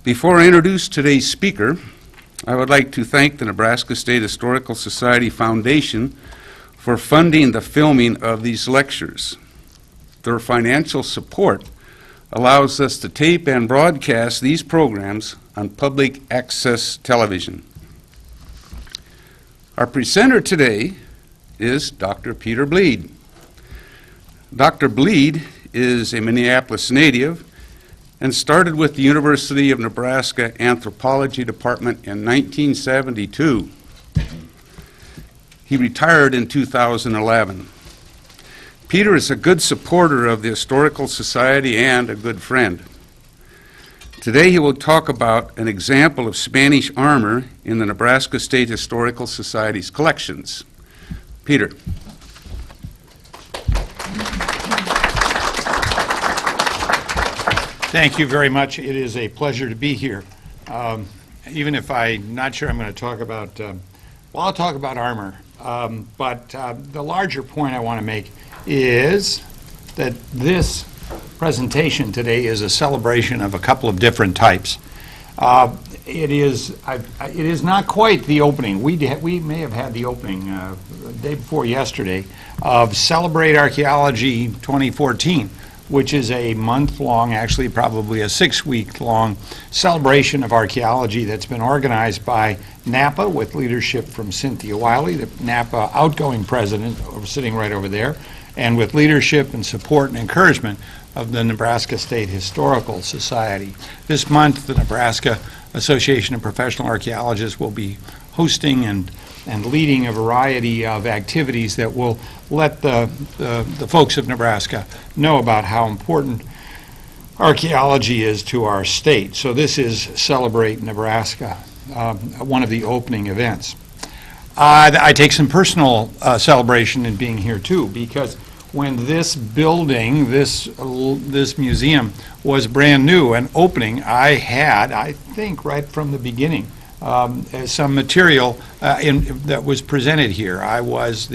Before I introduce today's speaker, I would like to thank the Nebraska State Historical Society Foundation for funding the filming of these lectures. Their financial support allows us to tape and broadcast these programs on public access television. Our presenter today is Dr. Peter Bleed. Dr. Bleed is a Minneapolis native and started with the University of Nebraska Anthropology Department in 1972. He retired in 2011. Peter is a good supporter of the Historical Society and a good friend. Today he will talk about an example of Spanish armor in the Nebraska State Historical Society's collections. Peter. Thank you very much. It is a pleasure to be here. Even if I'm not sure I'm going to talk about, I'll talk about armor. But the larger point I want to make is that this presentation today is a celebration of a couple of different types. It is not quite the opening. We may have had the opening the day before yesterday of Celebrate Archaeology 2014, which is a month-long, actually probably a 6-week-long celebration of archaeology that's been organized by NAPA with leadership from Cynthia Wiley, the NAPA outgoing president, sitting right over there, and with leadership and support and encouragement of the Nebraska State Historical Society. This month, the Nebraska Association of Professional Archaeologists will be hosting and leading a variety of activities that will let the folks of Nebraska know about how important archaeology is to our state. So this is Celebrate Nebraska, one of the opening events. I take some personal celebration in being here too, because when this building, this museum was brand new and opening, I had, I think right from the beginning, some material that was presented here. I was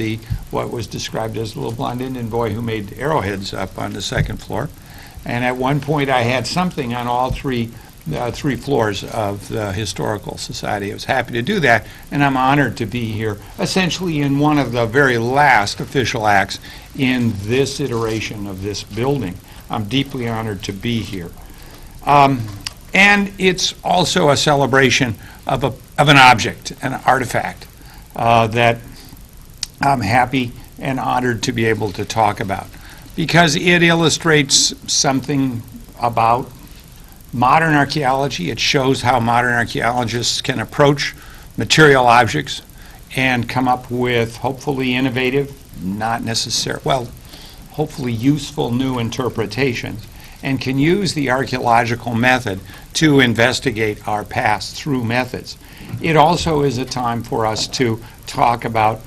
what was described as the little blonde Indian boy who made arrowheads up on the second floor. And at one point I had something on all three floors of the Historical Society. I was happy to do that, and I'm honored to be here, essentially in one of the very last official acts in this iteration of this building. I'm deeply honored to be here. And it's also a celebration of an object, an artifact, that I'm happy and honored to be able to talk about, because it illustrates something about modern archaeology. It shows how modern archaeologists can approach material objects and come up with hopefully innovative, not necessarily, well, hopefully useful new interpretations, and can use the archaeological method to investigate our past through methods. It also is a time for us to talk about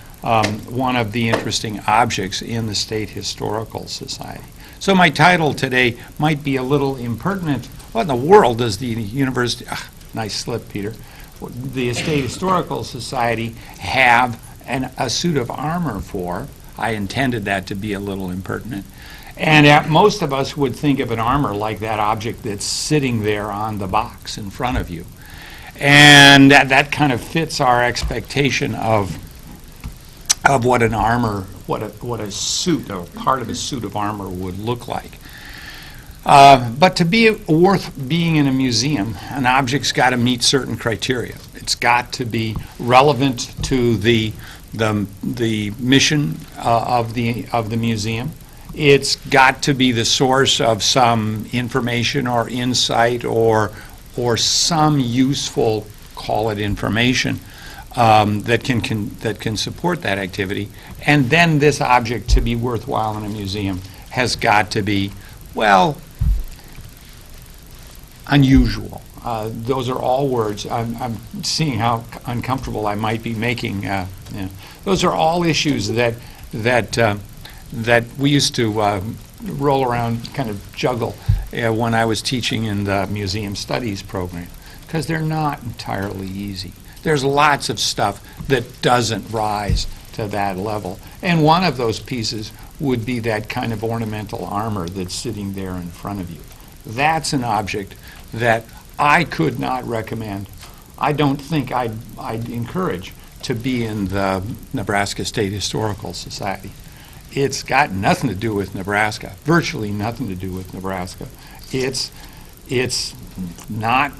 one of the interesting objects in the State Historical Society. So my title today might be a little impertinent. What in the world does the university, nice slip, Peter, the State Historical Society have a suit of armor for? I intended that to be a little impertinent. And most of us would think of an armor like that object that's sitting there on the box in front of you. And that kind of fits our expectation of what an armor, what a suit, or part of a suit of armor would look like. But to be worth being in a museum, an object's got to meet certain criteria. It's got to be relevant to the mission of the museum. It's got to be the source of some information or insight or some useful, call it information, that can support that activity. And then this object, to be worthwhile in a museum, has got to be, well, unusual. Those are all words. I'm seeing how uncomfortable I might be making. Those are all issues that we used to roll around, kind of juggle when I was teaching in the museum studies program, because they're not entirely easy. There's lots of stuff that doesn't rise to that level. And one of those pieces would be that kind of ornamental armor that's sitting there in front of you. That's an object that I could not recommend, I don't think I'd encourage to be in the Nebraska State Historical Society. It's got nothing to do with Nebraska, virtually nothing to do with Nebraska. It's not,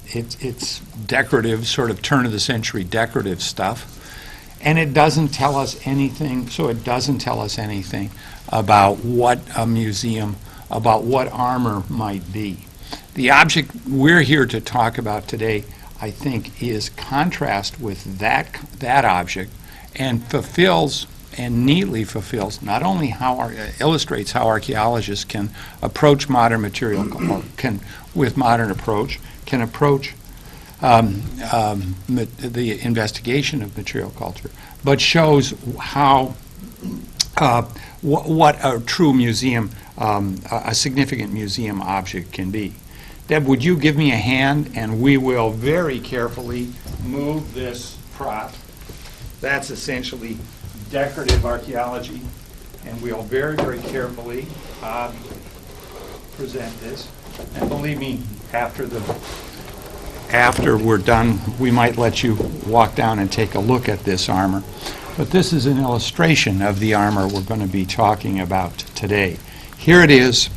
it's decorative, sort of turn-of-the-century decorative stuff, and it doesn't tell us anything, so it doesn't tell us anything about what a museum, about what armor might be. The object we're here to talk about today, I think, is contrast with that object, and fulfills, and neatly fulfills, not only how illustrates how archaeologists can approach modern material, or can, with modern approach, can approach the investigation of material culture, but shows how what a true museum, a significant museum object can be. Deb, would you give me a hand, and we will very carefully move this prop. That's essentially decorative archaeology, and we'll very, very carefully present this. And believe me, after we're done, we might let you walk down and take a look at this armor. But this is an illustration of the armor we're going to be talking about today. Here it is,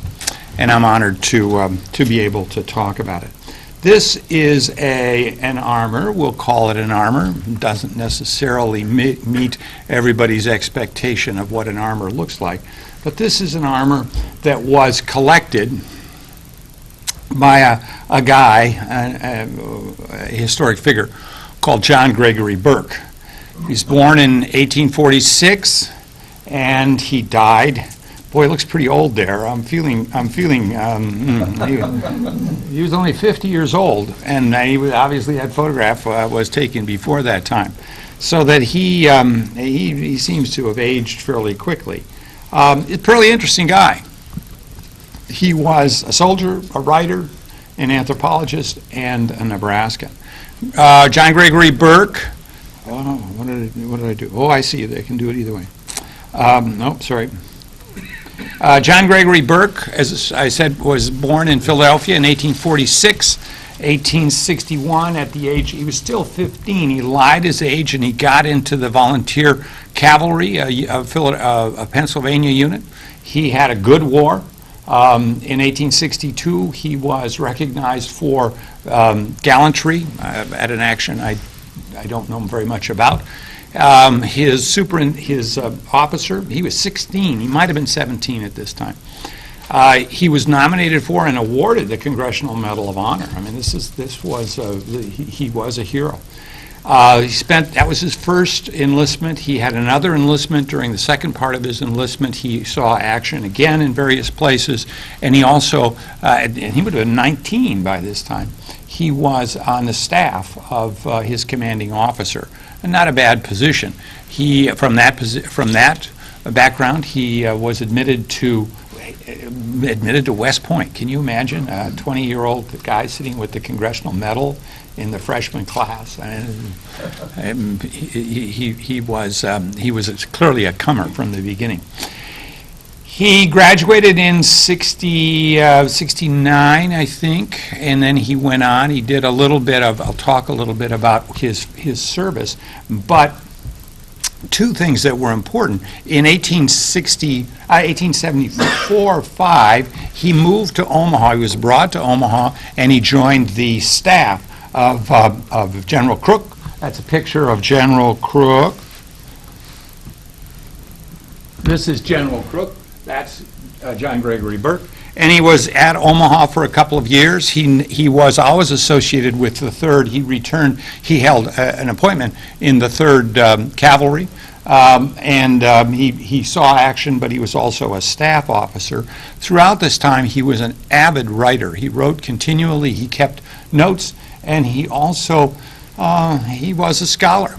and I'm honored to be able to talk about it. This is an armor. We'll call it an armor. It doesn't necessarily meet everybody's expectation of what an armor looks like. But this is an armor that was collected by a guy, a historic figure, called John Gregory Bourke. He's born in 1846, and he died. Boy, it looks pretty old there. He was only 50 years old, and he obviously that photograph was taken before that time. So that he seems to have aged fairly quickly. A fairly interesting guy. He was a soldier, a writer, an anthropologist, and a Nebraskan. John Gregory Bourke. Oh, what did I do? Oh, I see. They can do it either way. No, sorry. John Gregory Bourke, as I said, was born in Philadelphia in 1846. 1861, at the age, he was still 15. He lied his age, and he got into the volunteer cavalry, a Pennsylvania unit. He had a good war. In 1862, he was recognized for gallantry at an action I don't know very much about. His officer, he was 16. He might have been 17 at this time. He was nominated for and awarded the Congressional Medal of Honor. I mean, he was a hero. That was his first enlistment. He had another enlistment during the second part of his enlistment. He saw action again in various places, and he also, and he would have been 19 by this time. He was on the staff of his commanding officer. Not a bad position. From that background, he was admitted to West Point. Can you imagine a 20-year-old guy sitting with the Congressional Medal in the freshman class? And he was clearly a comer from the beginning. He graduated in 69, I think, and then he went on. He did a little bit of, I'll talk a little bit about his service, but two things that were important. In 1874-5, he moved to Omaha. He was brought to Omaha, and he joined the staff of General Crook. That's a picture of General Crook. This is General Crook. That's John Gregory Bourke. And he was at Omaha for a couple of years. He was always associated with the 3rd. He held an appointment in the 3rd Cavalry. He saw action, but he was also a staff officer. Throughout this time, he was an avid writer. He wrote continually. He kept notes, and he also he was a scholar.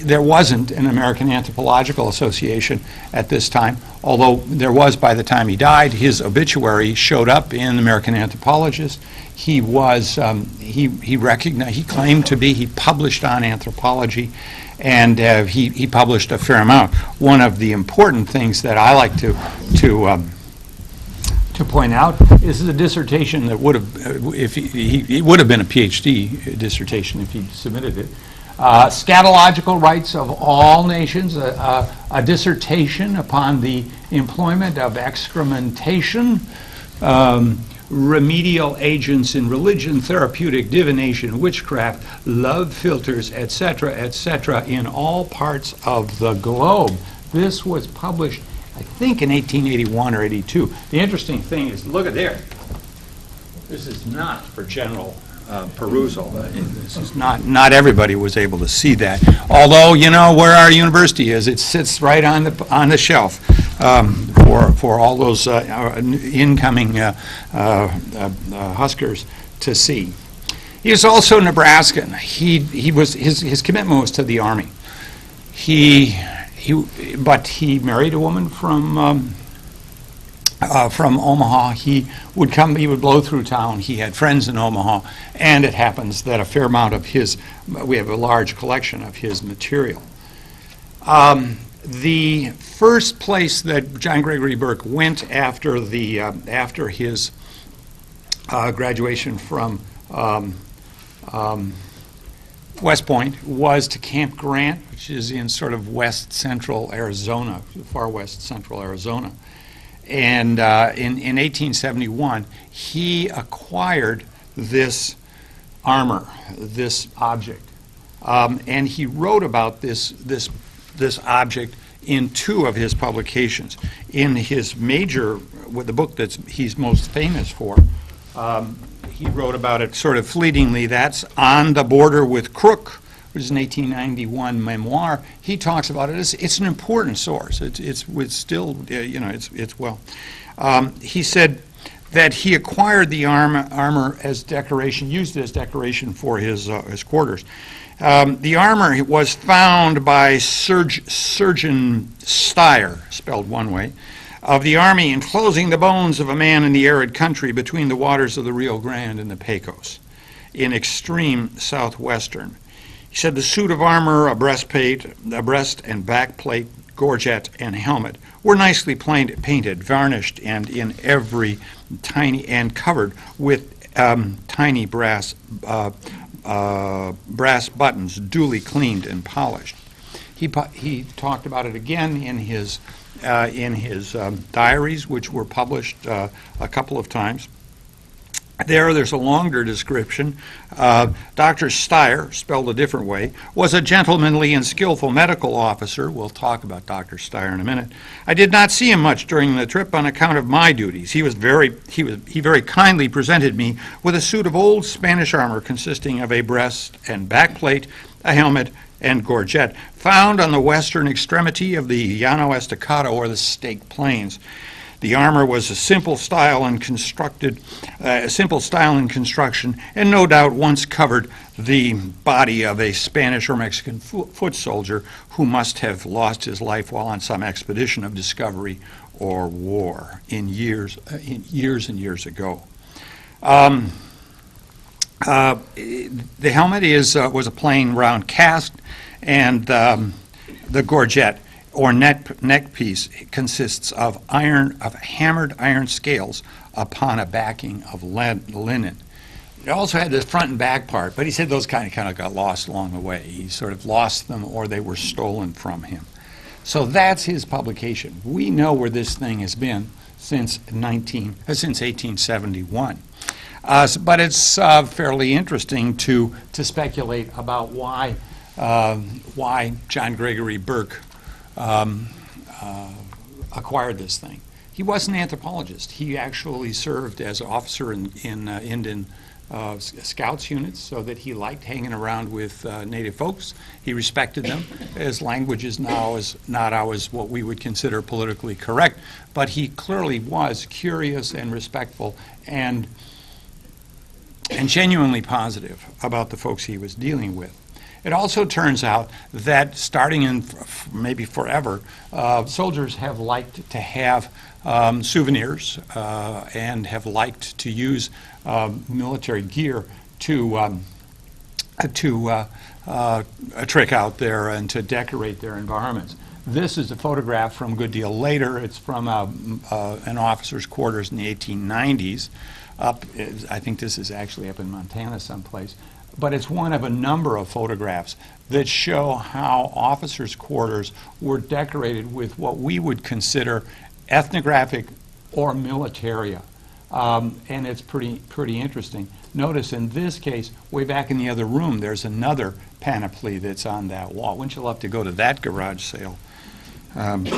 There wasn't an American Anthropological Association at this time, although there was by the time he died. His obituary showed up in American Anthropologist. He was he claimed to be. He published on anthropology, and he published a fair amount. One of the important things that I like to to point out, this is a dissertation that would have, if it would have been a PhD dissertation if he submitted it. Scatological rights of all nations, a dissertation upon the employment of excrementation, remedial agents in religion, therapeutic, divination, witchcraft, love philters, etc., in all parts of the globe. This was published, I think, in 1881 or 82. The interesting thing is, look at there. This is not for general perusal. This is not everybody was able to see that. Although, you know where our university is, it sits right on the shelf for all those incoming Huskers to see. He was also Nebraskan. His commitment was to the Army. But he married a woman from Omaha. He would blow through town. He had friends in Omaha, and it happens that a fair amount of we have a large collection of his material. The first place that John Gregory Bourke went after his graduation from West Point was to Camp Grant, which is in sort of west central Arizona, far west central Arizona. And in 1871, he acquired this armor, this object, and he wrote about this object in two of his publications. In his major, with the book that he's most famous for, he wrote about it sort of fleetingly. That's On the Border with Crook, which is an 1891 memoir. He talks about it. It's an important source. It's still, it's well. He said that he acquired the armor as decoration, used it as decoration for his quarters. The armor was found by Surgeon Steyer, spelled one way, of the Army enclosing the bones of a man in the arid country between the waters of the Rio Grande and the Pecos in extreme southwestern. He said the suit of armor, a breastplate, a breast and back plate, gorget, and helmet were nicely painted, varnished, and in every tiny and covered with tiny brass buttons, duly cleaned and polished. He talked about it again in his diaries, which were published a couple of times. There's a longer description. Dr. Steyer, spelled a different way, was a gentlemanly and skillful medical officer. We'll talk about Dr. Steyer in a minute. I did not see him much during the trip on account of my duties. He very kindly presented me with a suit of old Spanish armor consisting of a breast and back plate, a helmet, and gorget, found on the western extremity of the Llano Estacado, or the Staked Plains. The armor was a simple style in construction, and no doubt once covered the body of a Spanish or Mexican foot soldier who must have lost his life while on some expedition of discovery or war years and years ago. The helmet was a plain round cast, and the gorget, or neck piece, consists of hammered iron scales upon a backing of linen. It also had the front and back part, but he said those kind of got lost along the way. He sort of lost them, or they were stolen from him. So that's his publication. We know where this thing has been since 1871. But it's fairly interesting to speculate about why John Gregory Bourke acquired this thing. He was an anthropologist. He actually served as an officer in Indian Scouts units, so that he liked hanging around with native folks. He respected them. His language is now not always what we would consider politically correct, but he clearly was curious and respectful and genuinely positive about the folks he was dealing with. It also turns out that starting in maybe forever, soldiers have liked to have souvenirs and have liked to use military gear to trick out there and to decorate their environments. This is a photograph from a good deal later. It's from an officer's quarters in the 1890s. I think this is actually up in Montana someplace. But it's one of a number of photographs that show how officers' quarters were decorated with what we would consider ethnographic or militaria. And it's pretty interesting. Notice in this case, way back in the other room, there's another panoply that's on that wall. Wouldn't you love to go to that garage sale? The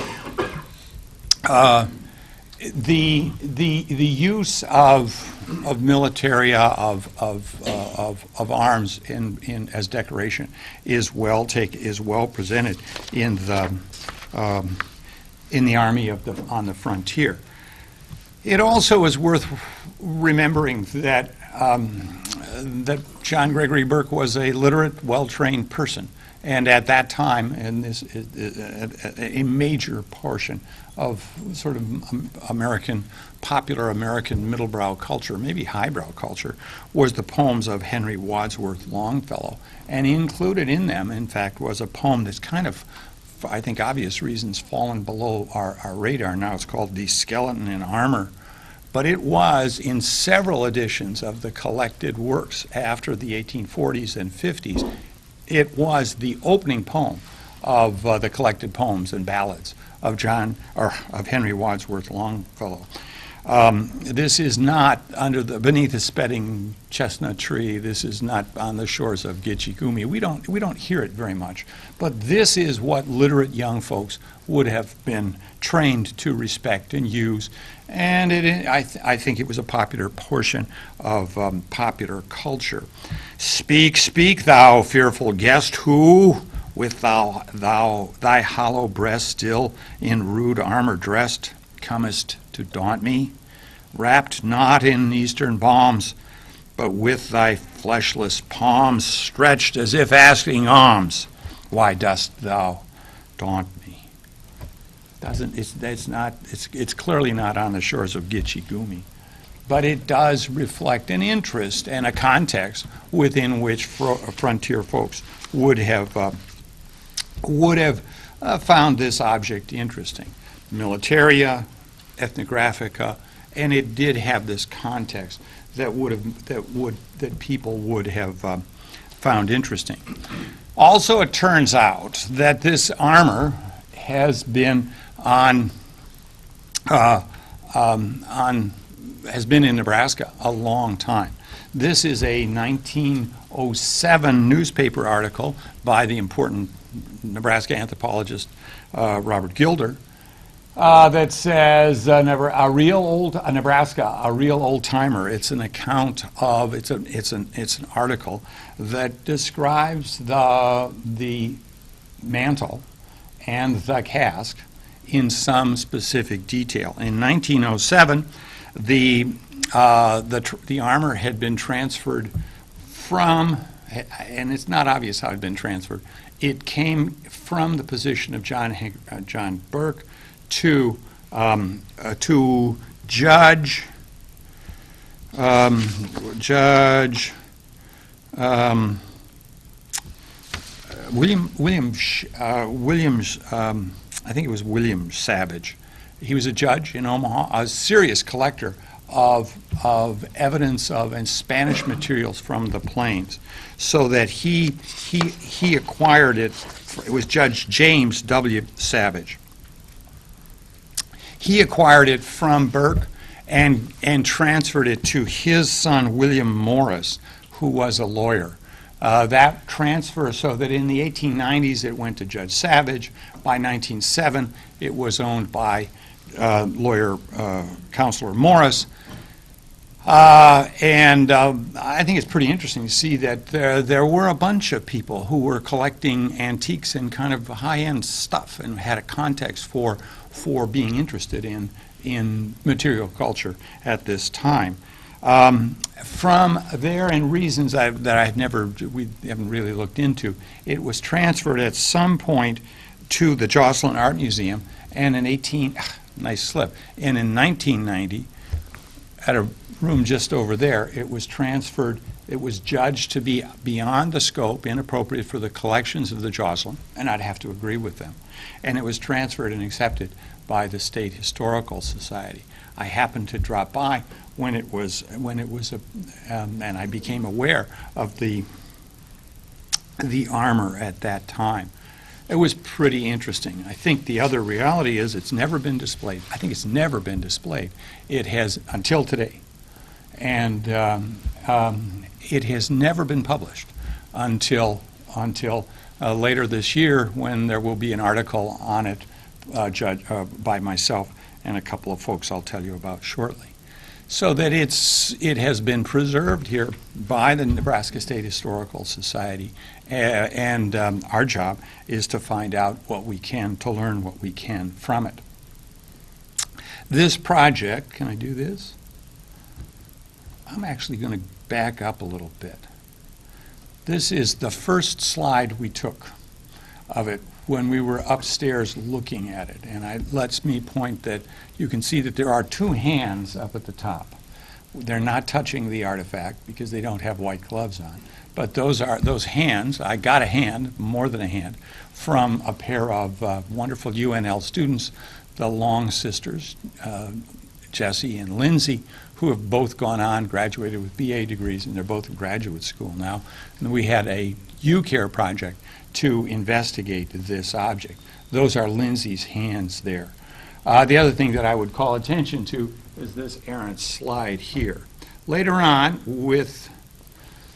use of militaria, of arms as decoration is well presented in the army on the frontier. It also is worth remembering that that John Gregory Bourke was a literate, well-trained person, and at that time, and this is a major portion of sort of popular American middlebrow culture, maybe highbrow culture, was the poems of Henry Wadsworth Longfellow. And included in them, in fact, was a poem that's kind of, for I think obvious reasons, fallen below our radar now. It's called The Skeleton in Armor. But it was in several editions of the collected works after the 1840s and 50s. It was the opening poem of the collected poems and ballads of Henry Wadsworth Longfellow. This is not beneath a spreading chestnut tree. This is not on the shores of Gitche Gumee. We don't hear it very much. But this is what literate young folks would have been trained to respect and use. And I think it was a popular portion of popular culture. Speak, speak, thou fearful guest, who, with thy hollow breast still in rude armor dressed, comest to daunt me, wrapped not in eastern balms, but with thy fleshless palms stretched as if asking alms. Why dost thou daunt me? It's clearly not on the shores of Gitche Gumee, but it does reflect an interest and a context within which frontier folks would have found this object interesting. Militaria, ethnographica, and it did have this context that people would have found interesting. Also, it turns out that this armor has been has been in Nebraska a long time. This is a 1907 newspaper article by the important Nebraska anthropologist Robert Gilder that says Nebraska, a real old timer. It's an account of it's an article that describes the mantle and the cask in some specific detail. In 1907, the armor had been transferred from, and it's not obvious how it had been transferred. It came from the position of John Bourke to Judge Williams. I think it was William Savage. He was a judge in Omaha, a serious collector of evidence and Spanish materials from the plains, so that he acquired it. It was Judge James W. Savage. He acquired it from Bourke and transferred it to his son William Morris, who was a lawyer. That transfer, so that in the 1890s it went to Judge Savage. By 1907, it was owned by Counselor Morris. And I think it's pretty interesting to see that there were a bunch of people who were collecting antiques and kind of high-end stuff and had a context for being interested in material culture at this time. From there, and reasons that we haven't really looked into, it was transferred at some point to the Joslin Art Museum, and in 1990, at a room just over there, it was transferred, it was judged to be beyond the scope, inappropriate for the collections of the Joslin, and I'd have to agree with them. And it was transferred and accepted by the State Historical Society. I happened to drop by when it was and I became aware of the armor at that time. It was pretty interesting. I think the other reality is it's never been displayed. I think it's never been displayed. It has until today. And it has never been published until later this year, when there will be an article on it by myself and a couple of folks I'll tell you about shortly. So that it has been preserved here by the Nebraska State Historical Society, and our job is to find out what we can, to learn what we can from it. This project, can I do this? I'm actually going to back up a little bit. This is the first slide we took of it when we were upstairs looking at it. And it lets me point that you can see that there are two hands up at the top. They're not touching the artifact because they don't have white gloves on. But those hands, I got a hand, more than a hand, from a pair of wonderful UNL students, the Long sisters, Jessie and Lindsay, who have both gone on, graduated with BA degrees, and they're both in graduate school now. And we had a UCare project to investigate this object. Those are Lindsay's hands there. The other thing that I would call attention to is this errant slide here. Later on, with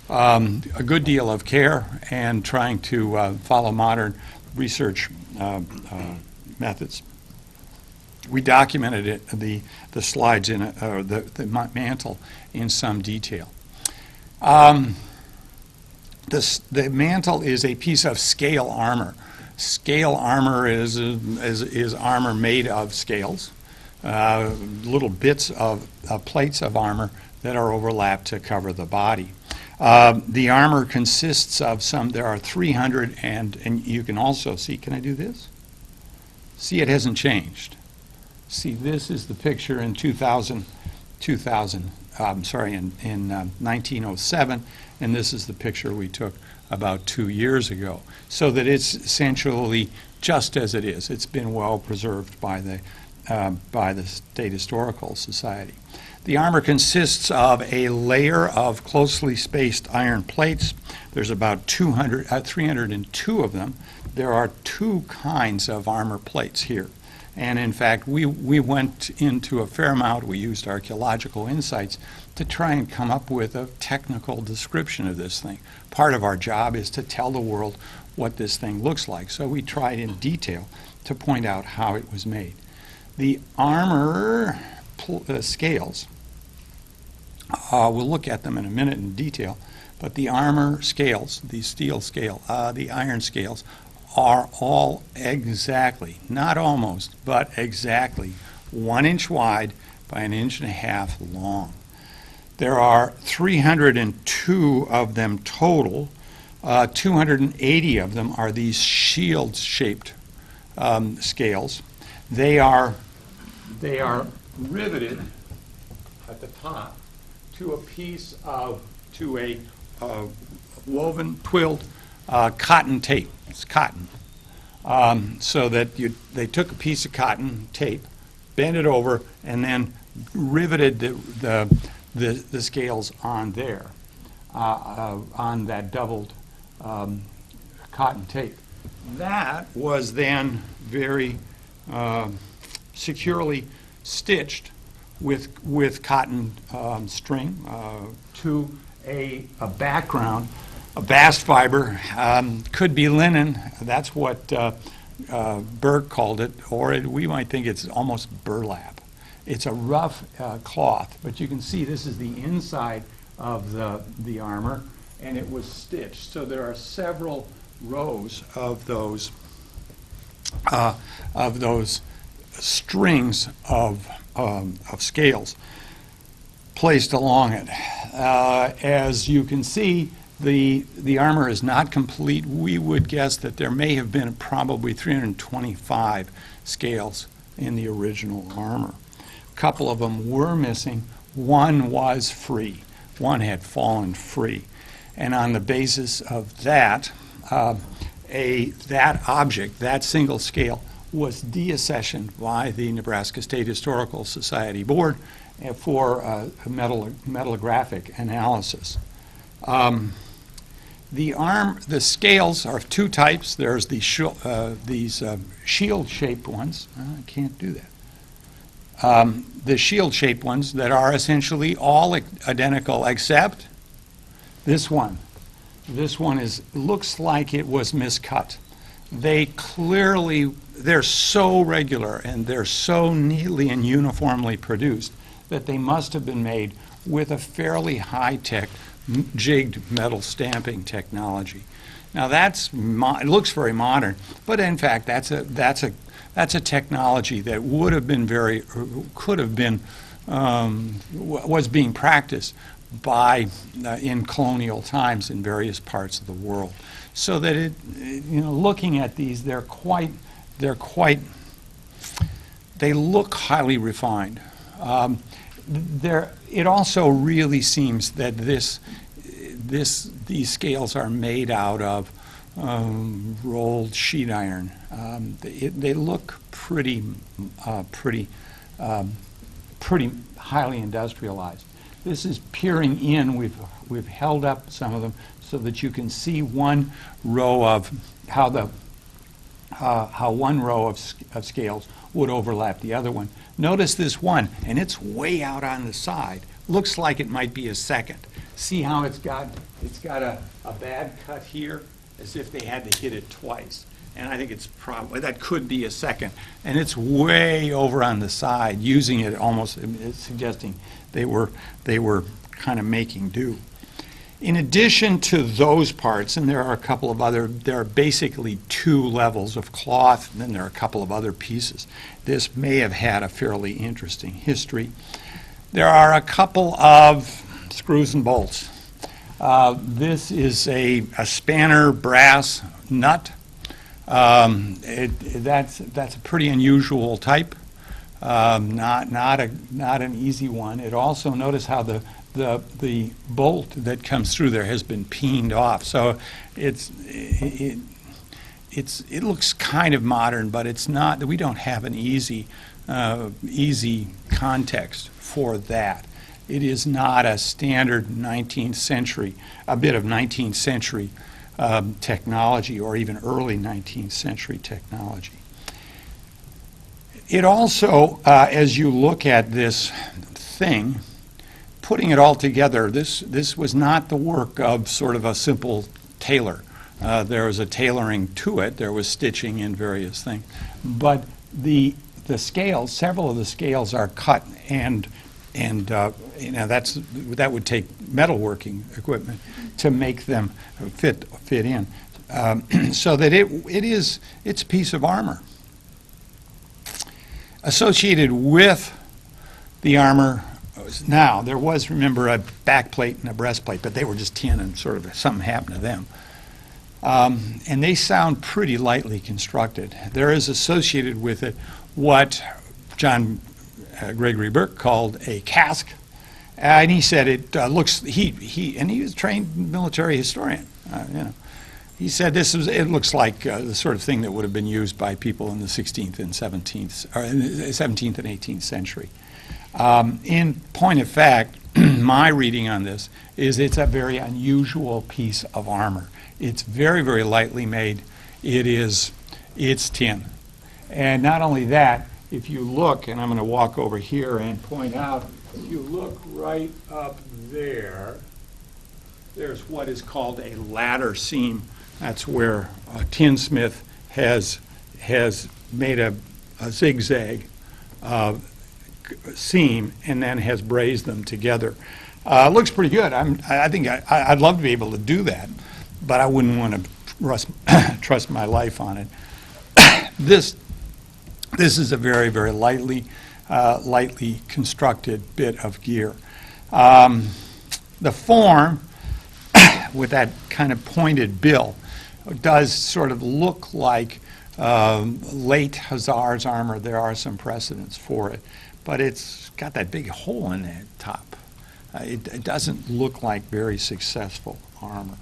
a good deal of care and trying to follow modern research methods, we documented the slides in the mantle in some detail. The mantle is a piece of scale armor. Scale armor is armor made of scales, little bits of plates of armor that are overlapped to cover the body. The armor consists of there are 300, and you can also see, can I do this? See, it hasn't changed. See, this is the picture in 1907, and this is the picture we took about 2 years ago, so that it's essentially just as it is. It's been well preserved by the State Historical Society. The armor consists of a layer of closely spaced iron plates. There's about 302 of them. There are two kinds of armor plates here. And in fact, we went into a fair amount. We used archaeological insights to try and come up with a technical description of this thing. Part of our job is to tell the world what this thing looks like. So we tried in detail to point out how it was made. The armor scales, we'll look at them in a minute in detail, but the armor scales, the steel scale, the iron scales, are all exactly, not almost, but exactly 1 inch wide by 1.5 inches long. There are 302 of them total. 280 of them are these shield-shaped scales. They are riveted at the top to a woven, twilled cotton tape. It's cotton. So that they took a piece of cotton tape, bent it over, and then riveted the scales on there, on that doubled cotton tape. That was then very securely stitched with cotton string to a background. A bast fiber, could be linen. That's what Bourke called it, or we might think it's almost burlap. It's a rough cloth, but you can see this is the inside of the armor, and it was stitched. So there are several rows of those strings of scales placed along it. As you can see, the armor is not complete. We would guess that there may have been probably 325 scales in the original armor. A couple of them were missing. one was free. One had fallen free. And on the basis of that, that object, that single scale, was deaccessioned by the Nebraska State Historical Society Board for metallographic analysis. The scales are of two types. There's these shield-shaped ones. I can't do that. The shield-shaped ones that are essentially all identical except this one. This one looks like it was miscut. They're so regular and they're so neatly and uniformly produced that they must have been made with a fairly high-tech jigged metal stamping technology. Now it looks very modern, but in fact that's a technology that would have been was being practiced in colonial times in various parts of the world. So that looking at these, they look highly refined. It also really seems that these scales are made out of rolled sheet iron. They look pretty highly industrialized. This is peering in. We've held up some of them so that you can see one row of how one row of scales would overlap the other one. Notice this one, and it's way out on the side. Looks like it might be a second. See how it's got a bad cut here, as if they had to hit it twice. And I think it's probably, that could be a second. And it's way over on the side, using it almost, suggesting they were kind of making do. In addition to those parts, and there are basically two levels of cloth, and then there are a couple of other pieces. This may have had a fairly interesting history. There are a couple of screws and bolts. This is a spanner brass nut. That's a pretty unusual type. Not an easy one. It also, notice how the bolt that comes through there has been peened off. So it looks kind of modern, but it's not. We don't have an easy context for that. It is not a standard 19th century, a bit of 19th century technology, or even early 19th century technology. It also, as you look at this thing, putting it all together, this was not the work of sort of a simple tailor. There was a tailoring to it. There was stitching in various things. But the scales, several of the scales are cut, and that would take metalworking equipment to make them fit in, so that it's a piece of armor. Associated with the armor, now there was, remember, a backplate and a breastplate, but they were just tin, and sort of something happened to them. And they sound pretty lightly constructed. There is associated with it what John Gregory Bourke called a casque, and he said it looks. And he was a trained military historian. He said it looks like the sort of thing that would have been used by people in the 16th and 17th, or in the 17th and 18th century. In point of fact, my reading on this is it's a very unusual piece of armor. It's very, very lightly made. It's tin. And not only that, if you look, and I'm going to walk over here and point out, if you look right up there, there's what is called a ladder seam. That's where a tinsmith has made a zigzag seam and then has brazed them together. Looks pretty good. I think I'd love to be able to do that, but I wouldn't want to trust my life on it. This is a very, very lightly constructed bit of gear. The form, with that kind of pointed bill, does sort of look like late Hussars armor. There are some precedents for it. but it's got that big hole in the top. It doesn't look like very successful armor.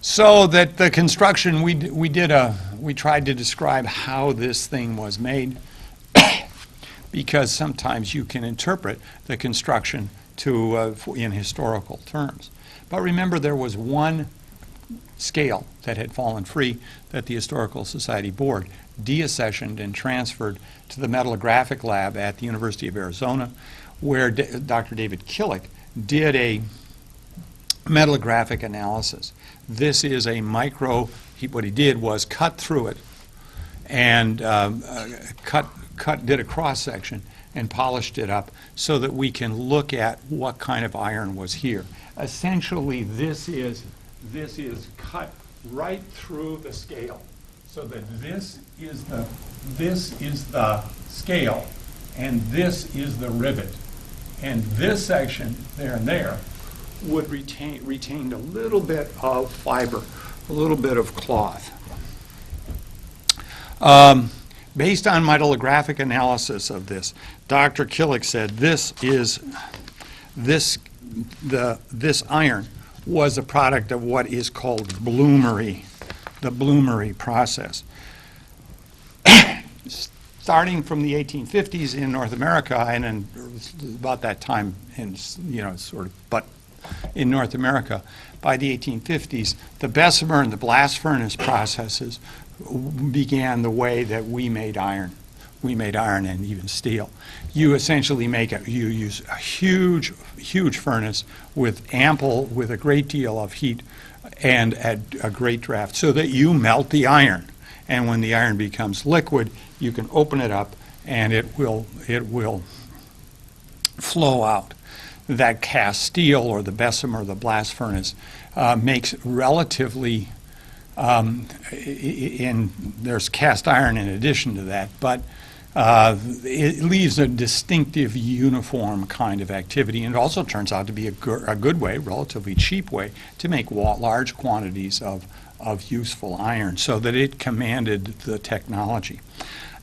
So that the construction, we tried to describe how this thing was made, because sometimes you can interpret the construction in historical terms. But remember, there was one scale that had fallen free that the Historical Society Board deaccessioned and transferred to the metallographic lab at the University of Arizona, where Dr. David Killick did a metallographic analysis. This is a what he did was cut through it and did a cross-section and polished it up so that we can look at what kind of iron was here. Essentially, this is cut right through the scale, so that this is the scale, and this is the rivet, and this section there and there would retained a little bit of fiber, a little bit of cloth. Based on metallographic analysis of this, Dr. Killick said this iron was a product of what is called bloomery, the bloomery process. Starting from the 1850s in North America, and then about that time in in North America, by the 1850s, the Bessemer and the blast furnace processes began the way that we made iron. We made iron and even steel. You essentially you use a huge furnace with a great deal of heat and at a great draft, so that you melt the iron. And when the iron becomes liquid, you can open it up and it will flow out. That cast steel, or the Bessemer or the blast furnace, makes relatively, there's cast iron in addition to that, but it leaves a distinctive, uniform kind of activity, and it also turns out to be a good way, relatively cheap way, to make large quantities of useful iron, so that it commanded the technology.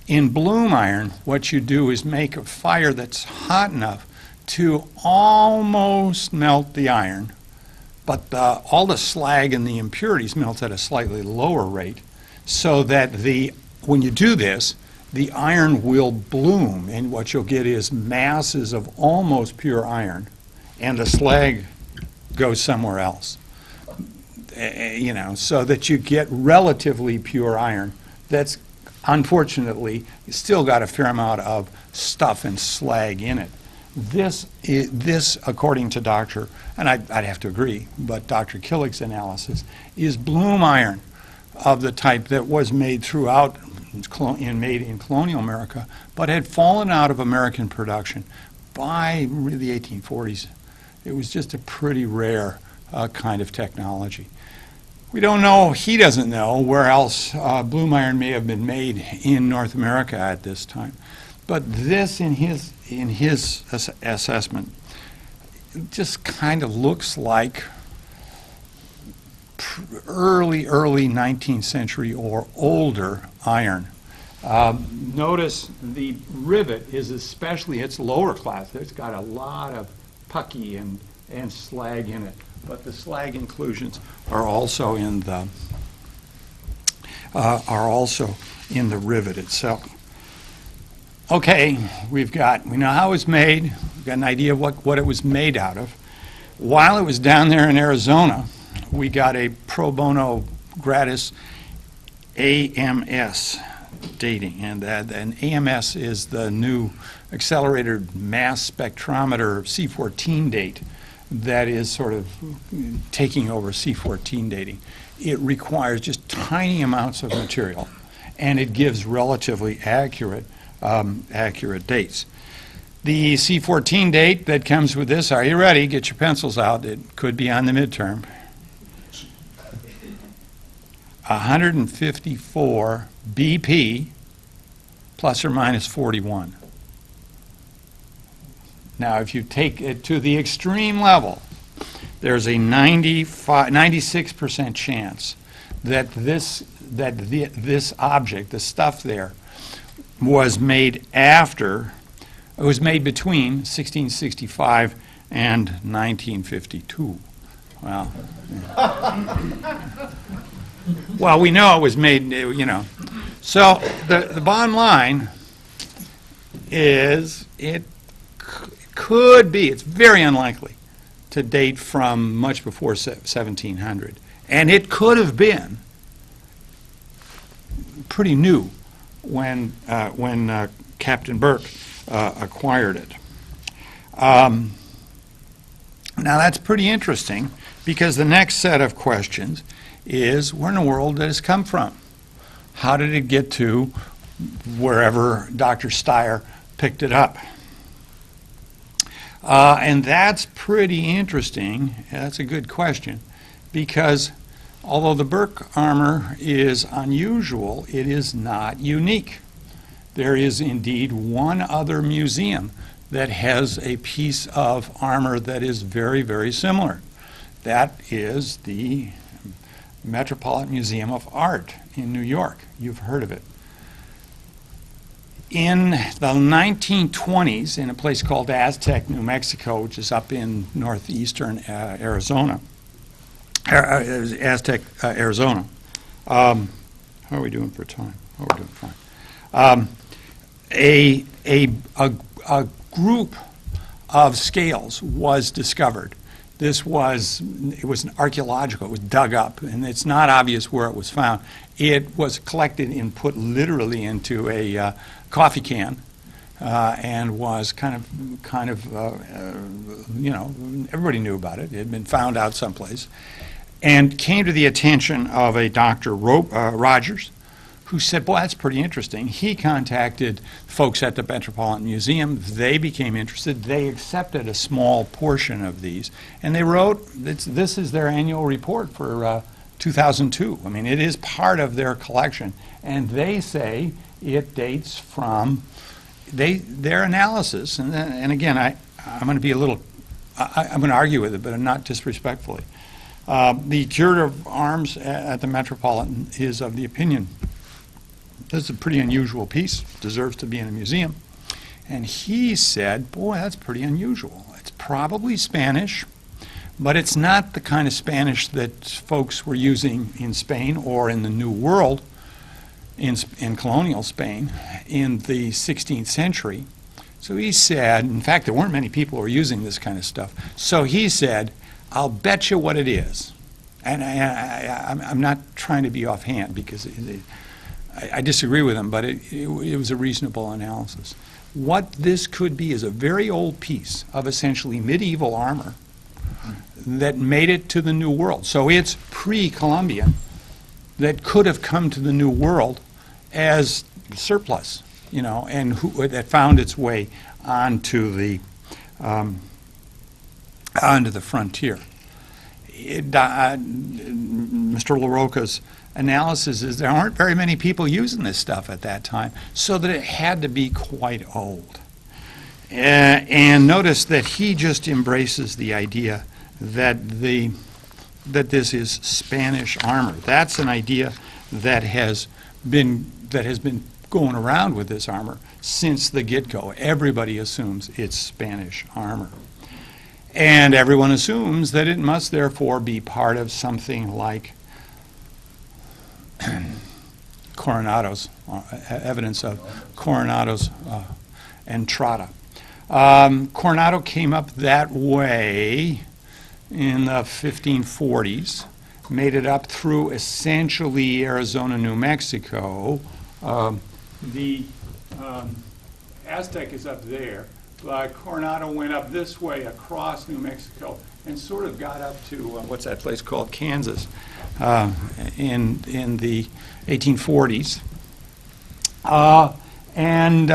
In bloom iron, what you do is make a fire that's hot enough to almost melt the iron, but all the slag and the impurities melt at a slightly lower rate, so that when you do this, the iron will bloom, and what you'll get is masses of almost pure iron, and the slag goes somewhere else. So that you get relatively pure iron that's, unfortunately, still got a fair amount of stuff and slag in it. This, according to and I'd have to agree, but Dr. Killick's analysis is bloom iron of the type that was made throughout, made in colonial America, but had fallen out of American production by the 1840s. It was just a pretty rare kind of technology. We don't know, he doesn't know, where else bloom iron may have been made in North America at this time. But this, in his assessment, just kind of looks like early 19th century or older iron. Notice the rivet is especially, it's lower class. It's got a lot of pucky and slag in it, but the slag inclusions are also in the rivet itself. Okay, we know how it was made. We've got an idea of what it was made out of. While it was down there in Arizona, we got a pro bono gratis AMS dating, and an AMS is the new accelerated mass spectrometer C14 date that is sort of taking over C14 dating. It requires just tiny amounts of material, and it gives relatively accurate dates. The C14 date that comes with this, are you ready? Get your pencils out. It could be on the midterm. 154 BP plus or minus 41. Now, if you take it to the extreme level, there's a 96% chance that this object, the stuff there, was made after, it was made between 1665 and 1952. Well, well, we know it was made, you know. So the bottom line is it could be, it's very unlikely to date from much before 1700. And it could have been pretty new when Captain Bourke acquired it. Now that's pretty interesting, because the next set of questions is, where in the world did this come from? How did it get to wherever Dr. Steyer picked it up? And that's pretty interesting. That's a good question, because although the Bourke armor is unusual, it is not unique. There is indeed one other museum that has a piece of armor that is very, very similar. That is the Metropolitan Museum of Art in New York. You've heard of it. In the 1920s, in a place called Aztec, New Mexico, which is up in northeastern Arizona, Aztec, Arizona. How are we doing for time? Oh, we're doing fine. A group of scales was discovered. It was an archaeological, it was dug up, and it's not obvious where it was found. It was collected and put literally into a coffee can, and was kind of you know, everybody knew about it. It had been found out someplace, and came to the attention of a Dr. Rogers, who said, boy, that's pretty interesting. He contacted folks at the Metropolitan Museum. They became interested. They accepted a small portion of these, and they wrote, this is their annual report for 2002. I mean, it is part of their collection, and they say it dates from their analysis. And again, I'm going to be a little, I'm going to argue with it, but not disrespectfully. The curator of arms at the Metropolitan is of the opinion this is a pretty unusual piece, deserves to be in a museum. And he said, boy, that's pretty unusual. It's probably Spanish, but it's not the kind of Spanish that folks were using in Spain or in the New World, in colonial Spain, in the 16th century. So he said, in fact, there weren't many people who were using this kind of stuff. So he said, I'll bet you what it is. And I'm not trying to be offhand, because I disagree with him, but it was a reasonable analysis. What this could be is a very old piece of essentially medieval armor that made it to the New World. So it's pre-Columbian, that could have come to the New World as surplus, you know, and that found its way onto the frontier. Mr. LaRocca's analysis is there aren't very many people using this stuff at that time, so that it had to be quite old. And notice that he just embraces the idea that this is Spanish armor. That's an idea that has been going around with this armor since the get-go. Everybody assumes it's Spanish armor. And everyone assumes that it must therefore be part of something like Coronado's, evidence of Coronado's entrada. Coronado came up that way in the 1540s, made it up through essentially Arizona, New Mexico. The Aztec is up there. Coronado went up this way across New Mexico and sort of got up to what's that place called, Kansas, in the 1840s, and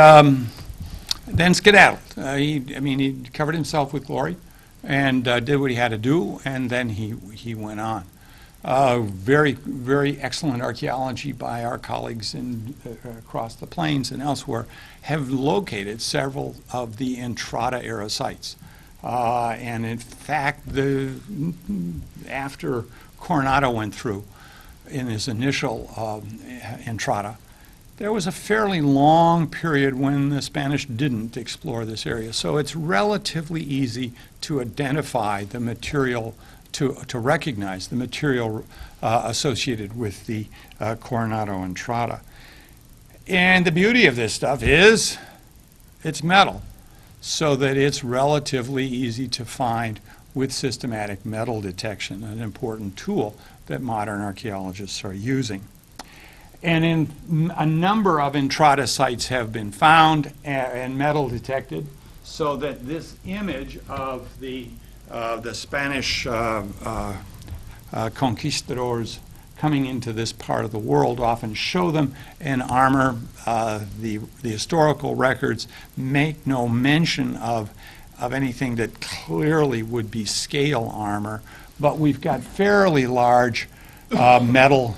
then skedaddled. He covered himself with glory and did what he had to do, and then he went on. Very, very excellent archaeology by our colleagues across the plains and elsewhere have located several of the Entrada era sites. And in fact, after Coronado went through in his initial Entrada, there was a fairly long period when the Spanish didn't explore this area. So it's relatively easy to identify the material, to recognize the material associated with the Coronado entrada. And the beauty of this stuff is it's metal, so that it's relatively easy to find with systematic metal detection, an important tool that modern archaeologists are using. And in a number of entrada sites have been found and metal detected, so that this image of the Spanish conquistadors coming into this part of the world often show them in armor. The historical records make no mention of anything that clearly would be scale armor, but we've got fairly large metal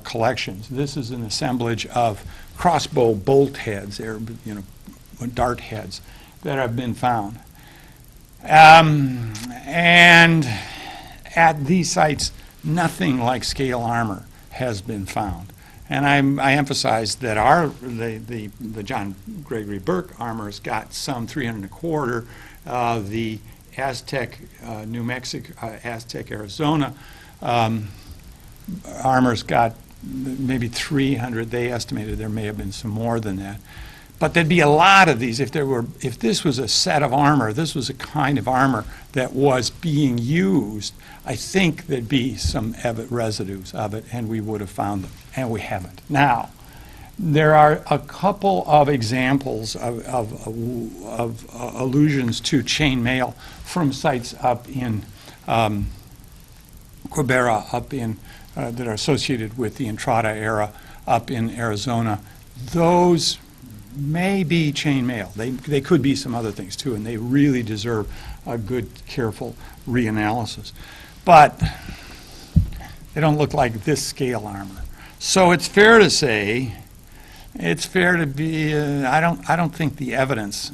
collections. This is an assemblage of crossbow bolt heads, dart heads, that have been found. And at these sites, nothing like scale armor has been found. And I emphasize that the John Gregory Bourke armor has got some 3¼ the Aztec, New Mexico, Aztec, Arizona armor's got maybe 300. They estimated there may have been some more than that. But there'd be a lot of these. If this was a set of armor, this was a kind of armor that was being used, I think there'd be some residues of it, and we would have found them, and we haven't. Now, there are a couple of examples of allusions to chain mail from sites up in Quibera, up in that are associated with the Entrada era up in Arizona. Those may be chain mail. They could be some other things too, and they really deserve a good, careful reanalysis. But they don't look like this scale armor. So it's fair to say, it's fair to be, I don't think the evidence,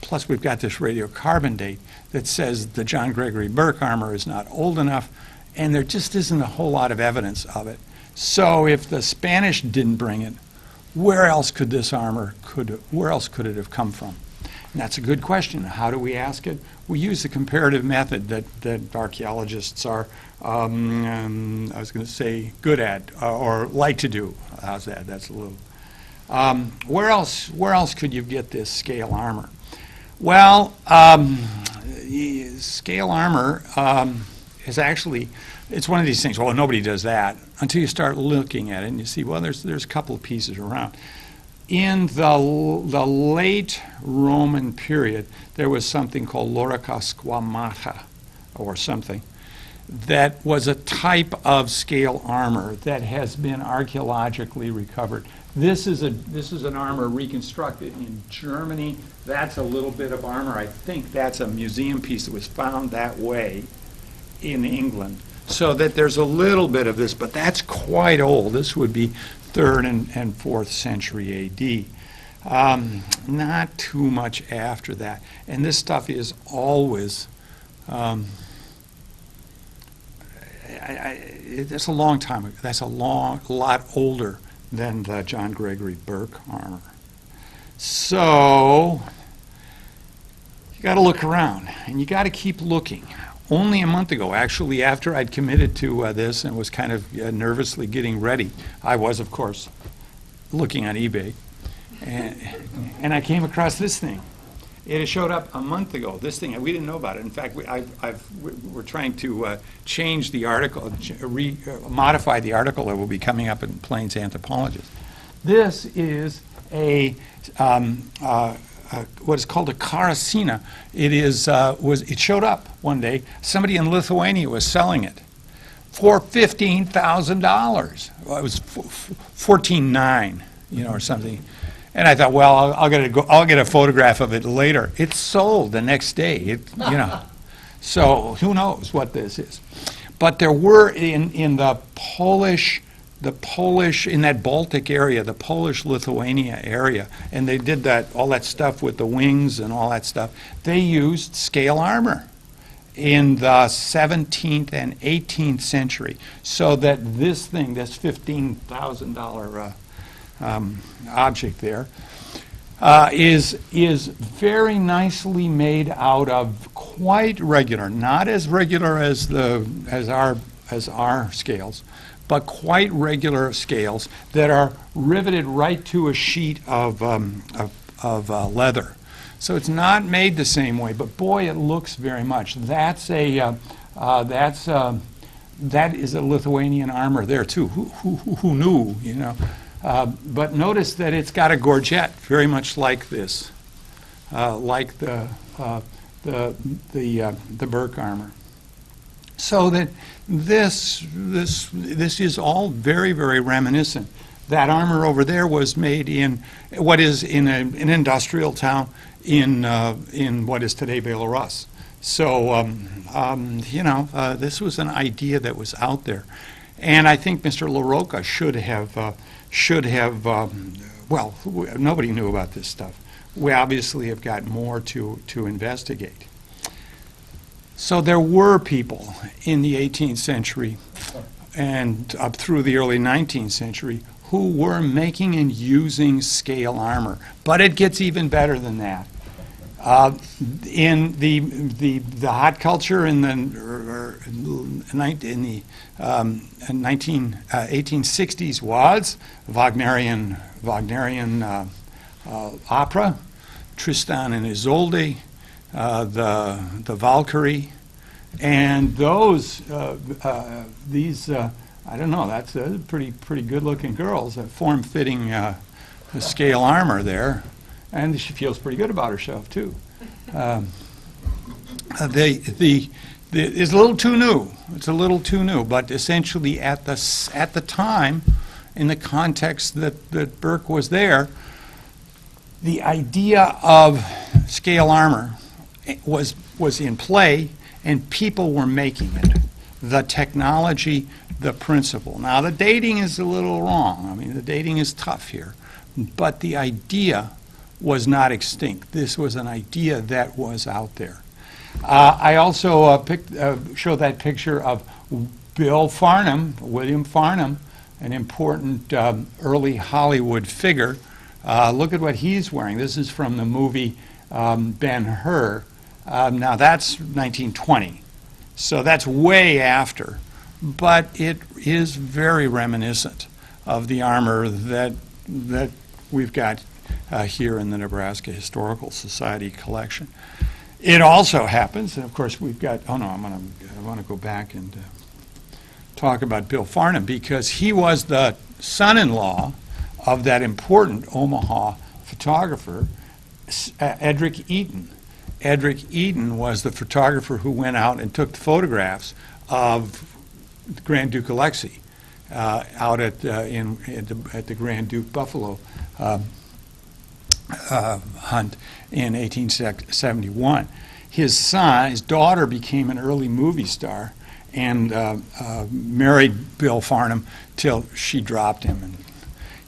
plus we've got this radiocarbon date that says the John Gregory Bourke armor is not old enough, and there just isn't a whole lot of evidence of it. So if the Spanish didn't bring it, where else could this armor, where else could it have come from? And that's a good question. How do we ask it? We use the comparative method that archaeologists are, I was going to say, good at or like to do. How's that? That's a little. Where else could you get this scale armor? Well, scale armor is actually, it's one of these things, well, nobody does that, until you start looking at it and you see, well, there's a couple of pieces around. In the late Roman period, there was something called lorica squamata, or something, that was a type of scale armor that has been archaeologically recovered. This is an armor reconstructed in Germany. That's a little bit of armor. I think that's a museum piece that was found that way in England. So that there's a little bit of this, but that's quite old. This would be 3rd and 4th century AD. Not too much after that. And this stuff is always, it's a long time ago. That's a lot older than the John Gregory Bourke armor. So you got to look around, and you got to keep looking. Only a month ago, actually, after I'd committed to this and was kind of nervously getting ready, I was, of course, looking on eBay, and I came across this thing. It had showed up a month ago, this thing, and we didn't know about it. In fact, we're trying to change the article, modify the article that will be coming up in Plains Anthropologist. This is what is called a karasina. It showed up one day. Somebody in Lithuania was selling it for $15,000. Well, it was $14,900, or something. And I thought, well, I'll get a photograph of it later. It sold the next day. So who knows what this is? But there were in the Polish, in that Baltic area, the Polish-Lithuania area, and they did all that stuff with the wings and all that stuff. They used scale armor in the 17th and 18th century, so that this thing, this $15,000 object there, is very nicely made out of quite regular, not as regular as our scales, but quite regular scales that are riveted right to a sheet of leather. So it's not made the same way, but boy, it looks very much. That is a Lithuanian armor there too. Who knew? You know. But notice that it's got a gorget, very much like this, like the Bourke armor. So that this is all very, very reminiscent. That armor over there was made in what is in an industrial town in what is today Belarus. So this was an idea that was out there, and I think Mr. LaRocca should have. Well, nobody knew about this stuff. We obviously have got more to investigate. So there were people in the 18th century and up through the early 19th century who were making and using scale armor. But it gets even better than that. In the hot culture in the 1860s was Wagnerian opera, Tristan and Isolde, the Valkyrie, and these I don't know, that's pretty good-looking girls, form-fitting scale armor there, and she feels pretty good about herself too. It's a little too new. It's a little too new, but essentially at the time, in the context that Bourke was there, the idea of scale armor was in play, and people were making it. The technology, the principle. Now, the dating is a little wrong. I mean, the dating is tough here, but the idea was not extinct. This was an idea that was out there. I also show that picture of William Farnham, an important early Hollywood figure. Look at what he's wearing. This is from the movie Ben-Hur. Now that's 1920, so that's way after, but it is very reminiscent of the armor that we've got here in the Nebraska Historical Society collection. It also happens, and of course we've got, I want to go back and talk about Bill Farnham, because he was the son-in-law of that important Omaha photographer, Edric Eaton. Edric Eaton was the photographer who went out and took the photographs of the Grand Duke Alexei out at the Grand Duke Buffalo hunt in 1871. His daughter became an early movie star and married Bill Farnham till she dropped him, and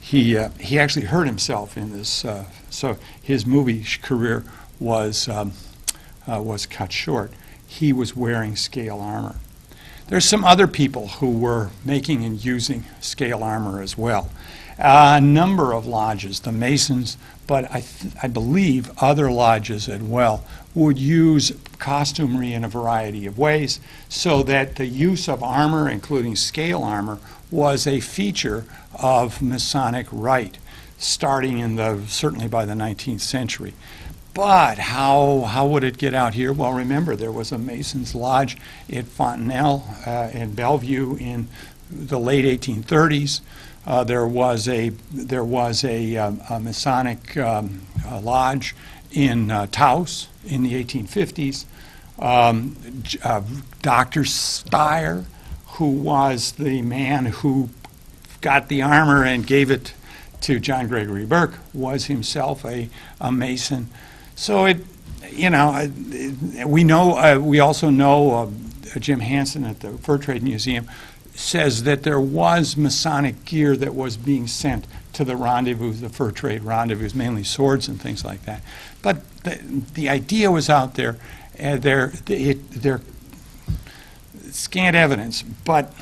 he actually hurt himself in this. So his movie career was cut short. He was wearing scale armor. There's some other people who were making and using scale armor as well. A number of lodges, the Masons, but I believe other lodges as well, would use costumery in a variety of ways, so that the use of armor, including scale armor, was a feature of Masonic rite, starting certainly by the 19th century. But how would it get out here? Well, remember, there was a Masons Lodge at Fontenelle in Bellevue in the late 1830s. There was a Masonic lodge in Taos in the 1850s. Dr. Steyer, who was the man who got the armor and gave it to John Gregory Bourke, was himself a Mason. So we also know Jim Hansen at the Fur Trade Museum says that there was Masonic gear that was being sent to the rendezvous, the fur trade rendezvous, mainly swords and things like that. But the idea was out there. They're scant evidence, but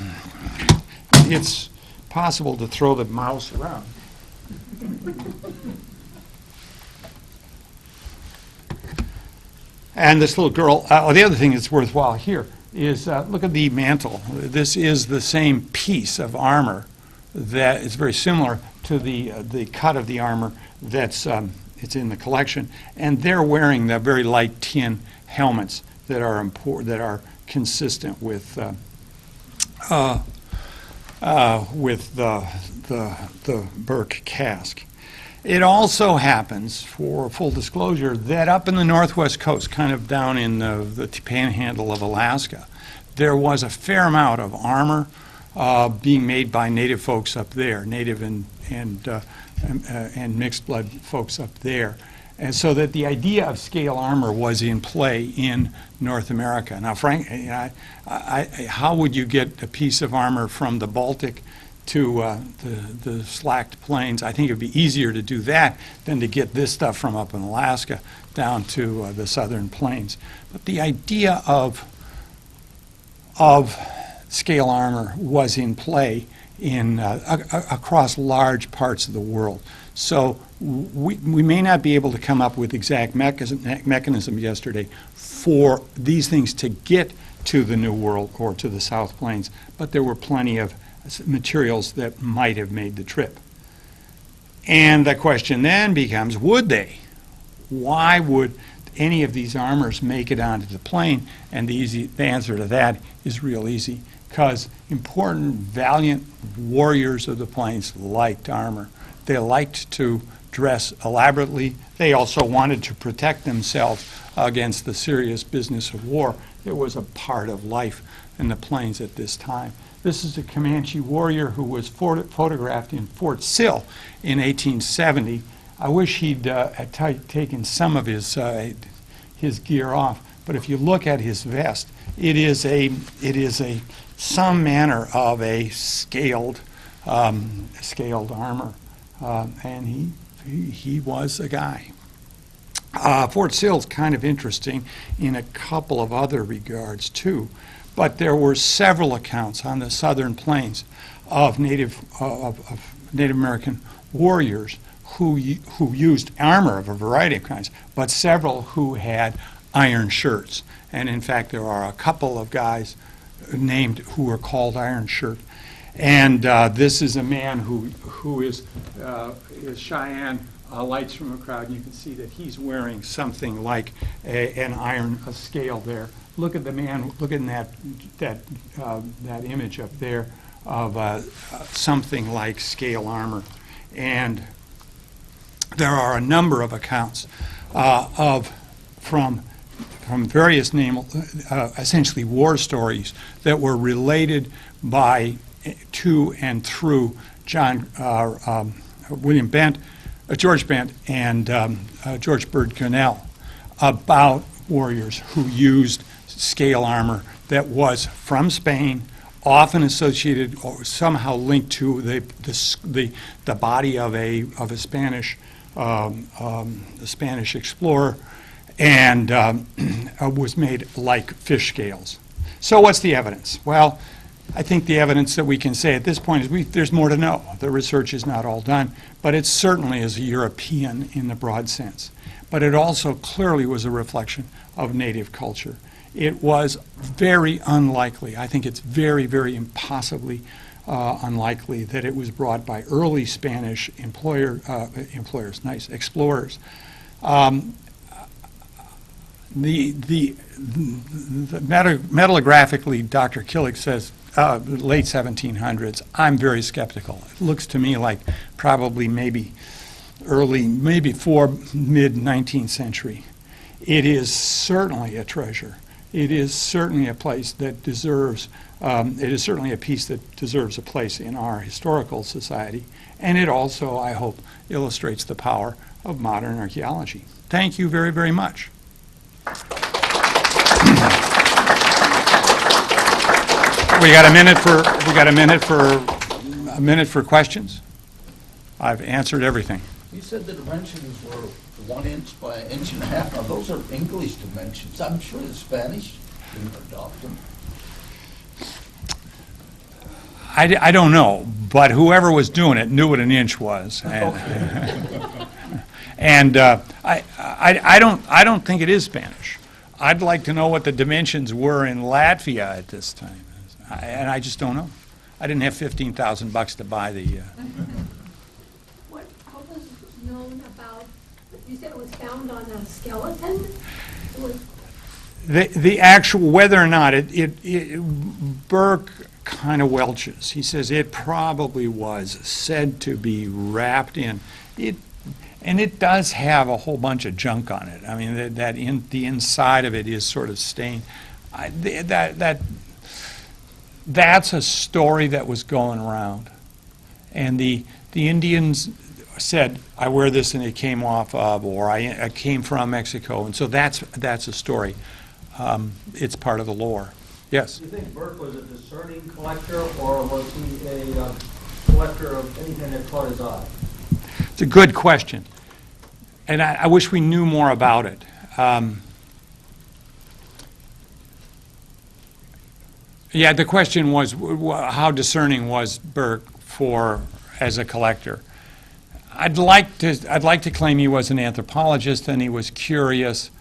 it's possible to throw the mouse around. And this little girl, the other thing that's worthwhile here is look at the mantle. This is the same piece of armor that is very similar to the cut of the armor that's it's in the collection, and they're wearing the very light tin helmets that are consistent with the Bourke cask. It also happens, for full disclosure, that up in the northwest coast, kind of down in the panhandle of Alaska, there was a fair amount of armor being made by native folks up there, native and mixed blood folks up there. And so that the idea of scale armor was in play in North America. Now, Frank, how would you get a piece of armor from the Baltic to the slacked plains? I think it would be easier to do that than to get this stuff from up in Alaska down to the southern plains. But the idea of scale armor was in play in across large parts of the world. So we may not be able to come up with exact mechanism yesterday for these things to get to the New World or to the South Plains, but there were plenty of materials that might have made the trip. And the question then becomes, would they? Why would any of these armors make it onto the plain? And the answer to that is real easy, because important, valiant warriors of the plains liked armor. They liked to dress elaborately. They also wanted to protect themselves against the serious business of war. It was a part of life in the plains at this time. This is a Comanche warrior who was photographed in Fort Sill in 1870. I wish he'd taken some of his gear off, but if you look at his vest, it is some manner of a scaled armor, and he was a guy. Fort Sill's kind of interesting in a couple of other regards too, but there were several accounts on the southern plains of Native American warriors who used armor of a variety of kinds, but several who had iron shirts. And in fact, there are a couple of guys named who were called Iron Shirt. And this is a man who is Cheyenne lights from a crowd. You can see that he's wearing something like a scale there. Look at the man. Look at that image up there of something like scale armor. And there are a number of accounts from various essentially war stories that were related to and through George Bent and George Bird Connell about warriors who used scale armor that was from Spain, often associated or somehow linked to the body of a Spanish explorer, and was made like fish scales. So what's the evidence? Well, I think the evidence that we can say at this point is there's more to know. The research is not all done, but it certainly is a European in the broad sense. But it also clearly was a reflection of native culture. It was very unlikely, I think it's very, very impossibly unlikely that it was brought by early Spanish explorers. Metallographically, Dr. Killick says late 1700s. I'm very skeptical. It looks to me like probably maybe before mid-19th century. It is certainly a treasure. It is certainly a place that deserves, it is certainly a piece that deserves a place in our historical society. And it also, I hope, illustrates the power of modern archaeology. Thank you very, very much. We got a minute for questions. I've answered everything. You said the dimensions were 1 inch by 1.5 inches. Now, those are English dimensions. I'm sure the Spanish didn't adopt them. I don't know, but whoever was doing it knew what an inch was. And I don't think it is Spanish. I'd like to know what the dimensions were in Latvia at this time, and I just don't know. I didn't have $15,000 to buy the. What was known about? You said it was found on a skeleton. It was The actual, whether or not Bourke kind of welches. He says it probably was said to be wrapped in it, and it does have a whole bunch of junk on it. I mean, the inside of it is sort of stained. That's a story that was going around, and the Indians said, "I wear this and it came off of," or "I came from Mexico," and so that's a story. It's part of the lore. Yes? Do you think Bourke was a discerning collector, or was he a collector of anything that caught his eye? It's a good question, and I wish we knew more about it. Yeah, the question was, how discerning was Bourke as a collector? I'd like to claim he was an anthropologist and he was curious,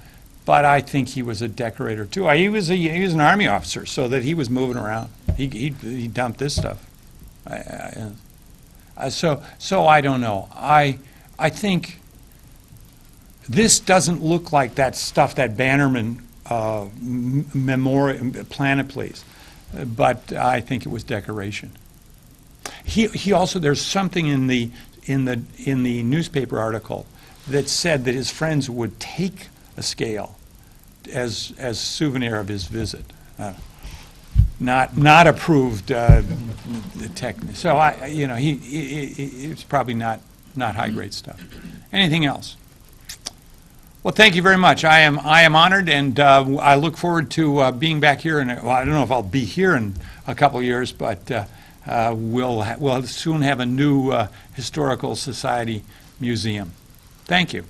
but I think he was a decorator too. He was an Army officer, so that he was moving around. He dumped this stuff. So I don't know. I think this doesn't look like that stuff that Bannerman planet plays, but I think it was decoration. He also, there's something in the newspaper article that said that his friends would take a scale as souvenir of his visit. Not approved technique. So it's probably not high grade stuff. Anything else? Well, thank you very much. I am honored, and I look forward to being back here. Well, I don't know if I'll be here in a couple of years, but we'll soon have a new historical society museum. Thank you.